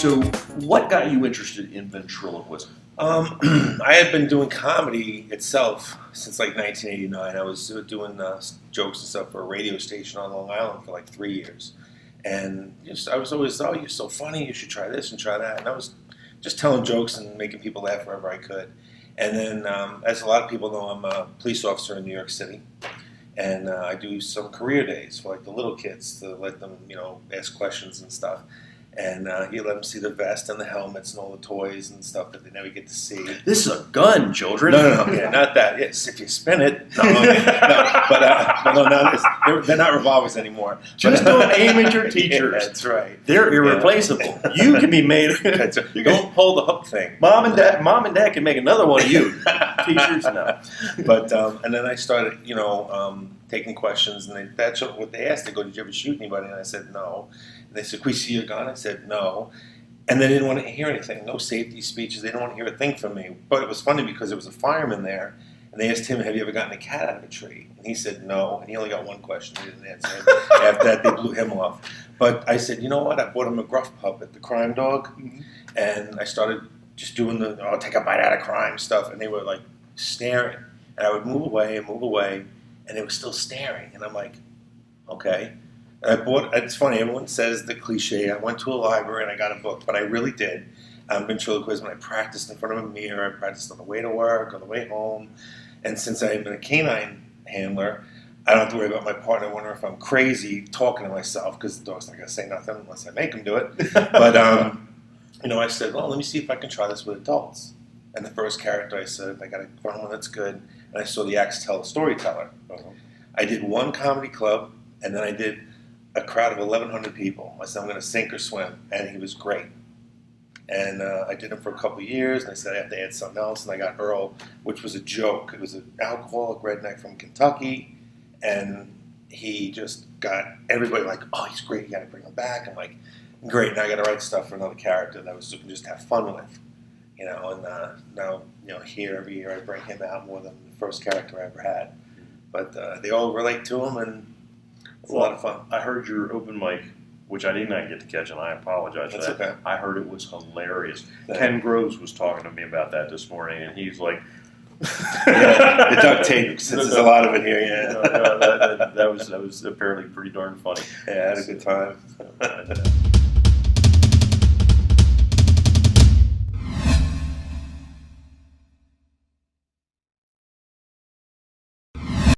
So, what got you interested in ventriloquism? I had been doing comedy itself since like 1989. I was doing jokes and stuff for a radio station on Long Island for like 3 years. And I was always, oh, you're so funny, you should try this and try that. And I was just telling jokes and making people laugh wherever I could. And then, as a lot of people know, I'm a police officer in New York City. And I do some career days for like the little kids to let them, ask questions and stuff. And you let them see the vest and the helmets and all the toys and stuff that they never get to see. This is a gun, children. No, yeah, not that. Yes, if you spin it. They're not revolvers anymore. Just don't aim at your teachers. Yeah, that's right. They're irreplaceable. Yeah. You can be made. Don't pull the hook thing. Mom and dad can make another one of you. Teachers, no. But and then I started, taking questions, and that's what they asked. They go, "Did you ever shoot anybody?" And I said, "No." And they said, "Can we see your gun?" I said, "No." And they didn't want to hear anything. No safety speeches. They didn't want to hear a thing from me. But it was funny because there was a fireman there, and they asked him, "Have you ever gotten a cat out of a tree?" And he said, "No." And he only got one question. He didn't answer it. After that, they blew him off. But I said, "You know what? I bought him a gruff puppet, the crime dog." Mm-hmm. And I started just doing take a bite out of crime stuff. And they were like staring. And I would move away, and they were still staring. And I'm like, okay. It's funny, everyone says the cliche, I went to a library and I got a book, but I really did. Ventriloquism, I practiced in front of a mirror, I practiced on the way to work, on the way home, and since I've been a canine handler, I don't have to worry about my partner wondering if I'm crazy talking to myself, because the dog's not going to say nothing unless I make him do it. But, I said, well, let me see if I can try this with adults. And the first character I said, I got to find one that's good, and I saw the axe tell the storyteller. I did one comedy club, and then I did a crowd of 1,100 people. I said, I'm going to sink or swim, and he was great. And I did him for a couple of years, and I said I have to add something else, and I got Earl, which was a joke. It was an alcoholic redneck from Kentucky, and he just got everybody like, oh, he's great, you got to bring him back. I'm like, great, now I got to write stuff for another character that we can just have fun with. And now, here every year I bring him out more than the first character I ever had. But they all relate to him, and it's a lot of fun. I heard your open mic, which I did not get to catch, and I apologize for that. Okay. I heard it was hilarious. Ken Groves was talking to me about that this morning, and he's like, the duct tape, since there's a lot of it here, yeah. That was apparently pretty darn funny. Yeah, I had a good time.